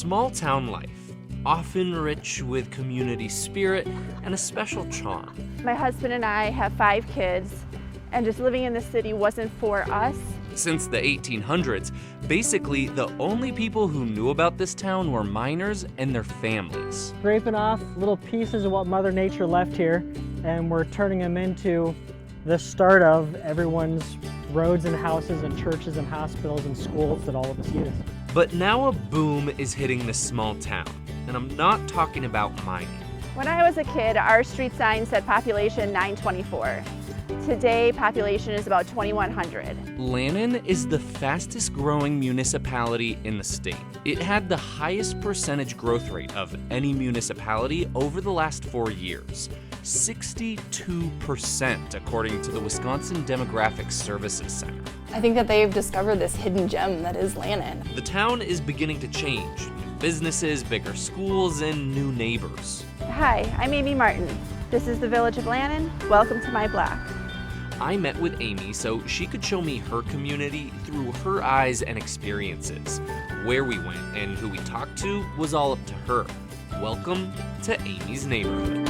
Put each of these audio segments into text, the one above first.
Small town life, often rich with community spirit and a special charm. My husband and I have 5 kids, and just living in the city wasn't for us. Since the 1800s, basically the only people who knew about this town were miners and their families. Scraping off little pieces of what Mother Nature left here, and we're turning them into the start of everyone's roads and houses and churches and hospitals and schools that all of us use. But now a boom is hitting this small town, and I'm not talking about mining. When I was a kid, our street sign said population 924. Today, population is about 2,100. Lannon is the fastest growing municipality in the state. It had the highest percentage growth rate of any municipality over the last 4 years. 62% according to the Wisconsin Demographic Services Center. I think that they've discovered this hidden gem that is Lannon. The town is beginning to change. New businesses, bigger schools, and new neighbors. Hi, I'm Amy Martin. This is the Village of Lannon. Welcome to my block. I met with Amy so she could show me her community through her eyes and experiences. Where we went and who we talked to was all up to her. Welcome to Amy's neighborhood.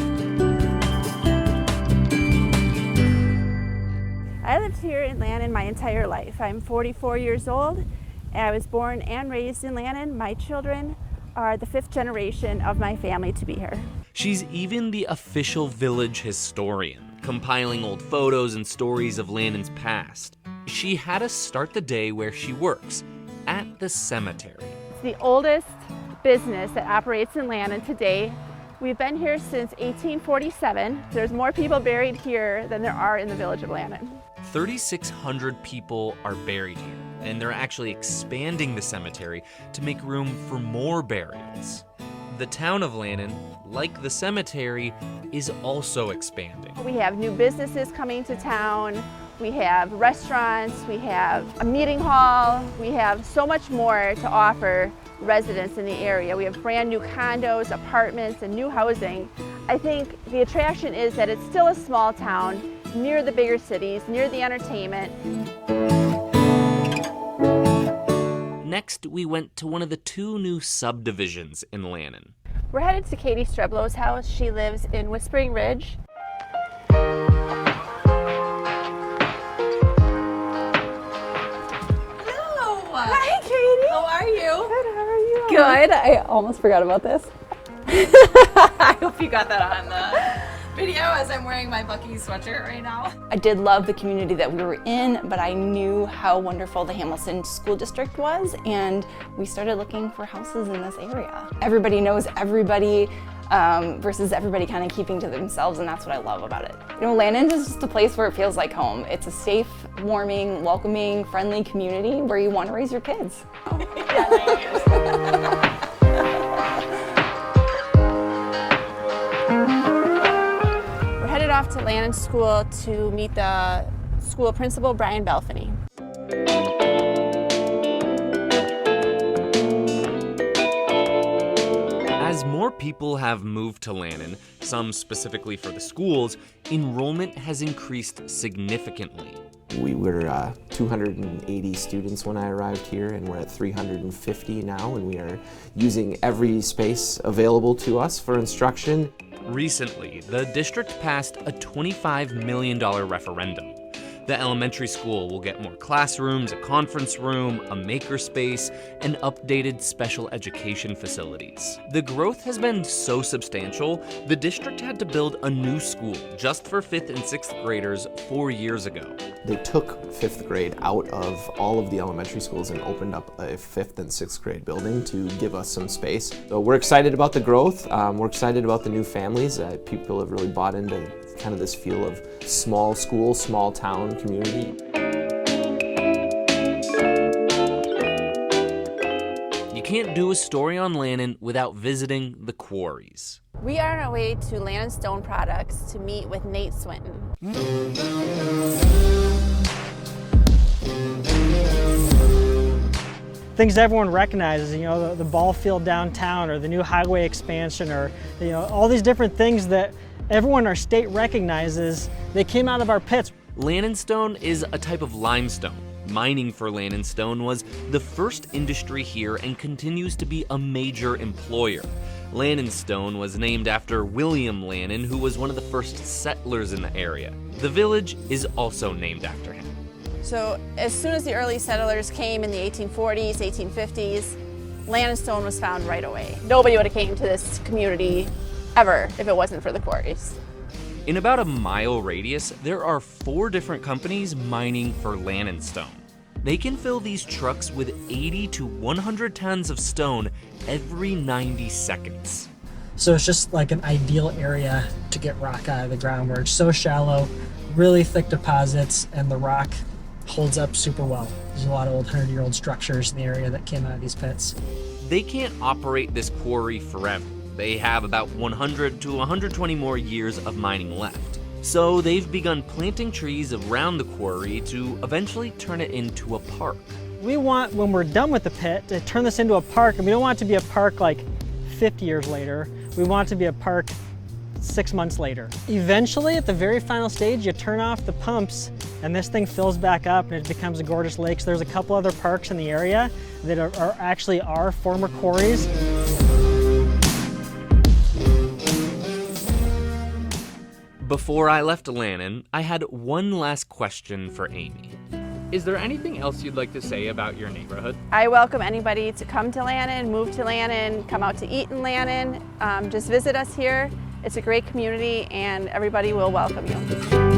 I lived here in Lannon my entire life. I'm 44 years old, and I was born and raised in Lannon. My children are the 5th generation of my family to be here. She's even the official village historian, compiling old photos and stories of Lannon's past. She had us start the day where she works, at the cemetery. It's the oldest business that operates in Lannon today. We've been here since 1847. There's more people buried here than there are in the Village of Lannon. 3,600 people are buried here, and they're actually expanding the cemetery to make room for more burials. The town of Lannon, like the cemetery, is also expanding. We have new businesses coming to town. We have restaurants, we have a meeting hall, we have so much more to offer residents in the area. We have brand new condos, apartments, and new housing. I think the attraction is that it's still a small town, near the bigger cities, near the entertainment. Next, we went to one of the 2 new subdivisions in Lannon. We're headed to Katie Streblow's house. She lives in Whispering Ridge. Hi, Katie. How are you? Good, how are you? Good. I almost forgot about this. I hope you got that on the video as I'm wearing my Bucky sweatshirt right now. I did love the community that we were in, but I knew how wonderful the Hamilton School District was, and we started looking for houses in this area. Everybody knows everybody versus everybody kind of keeping to themselves, and that's what I love about it. You know, Lannon is just a place where it feels like home. It's a safe, warming, welcoming, friendly community where you want to raise your kids. We're headed off to Lannon School to meet the school principal, Brian Balfany. As more people have moved to Lannon, some specifically for the schools, enrollment has increased significantly. We were 280 students when I arrived here, and we're at 350 now, and we are using every space available to us for instruction. Recently, the district passed a $25 million referendum. The elementary school will get more classrooms, a conference room, a makerspace, and updated special education facilities. The growth has been so substantial, the district had to build a new school just for 5th and 6th graders 4 years ago. They took 5th grade out of all of the elementary schools and opened up a 5th and 6th grade building to give us some space. So we're excited about the growth, we're excited about the new families. People have really bought into kind of this feel of small school, small town community. You can't do a story on Lannon without visiting the quarries. We are on our way to Lannon Stone Products to meet with Nate Swinton. Things everyone recognizes, you know, the ball field downtown, or the new highway expansion, or, you know, all these different things that everyone in our state recognizes. They came out of our pits. Lannon stone is a type of limestone. Mining for Lannon Stone was the first industry here and continues to be a major employer. Lannon Stone was named after William Lannon, who was one of the first settlers in the area. The village is also named after him. So as soon as the early settlers came in the 1840s, 1850s, Lannon Stone was found right away. Nobody would have came to this community ever if it wasn't for the quarries. In about a mile radius, there are 4 different companies mining for Lannon Stone. They can fill these trucks with 80 to 100 tons of stone every 90 seconds. So it's just like an ideal area to get rock out of the ground where it's so shallow, really thick deposits, and the rock holds up super well. There's a lot of old 100-year-old structures in the area that came out of these pits. They can't operate this quarry forever. They have about 100 to 120 more years of mining left. So they've begun planting trees around the quarry to eventually turn it into a park. We want, when we're done with the pit, to turn this into a park, and we don't want it to be a park like 50 years later. We want it to be a park 6 months later. Eventually, at the very final stage, you turn off the pumps and this thing fills back up and it becomes a gorgeous lake. So there's a couple other parks in the area that are actually our former quarries. Before I left Lannon, I had one last question for Amy. Is there anything else you'd like to say about your neighborhood? I welcome anybody to come to Lannon, move to Lannon, come out to eat in Lannon. Just visit us here. It's a great community and everybody will welcome you.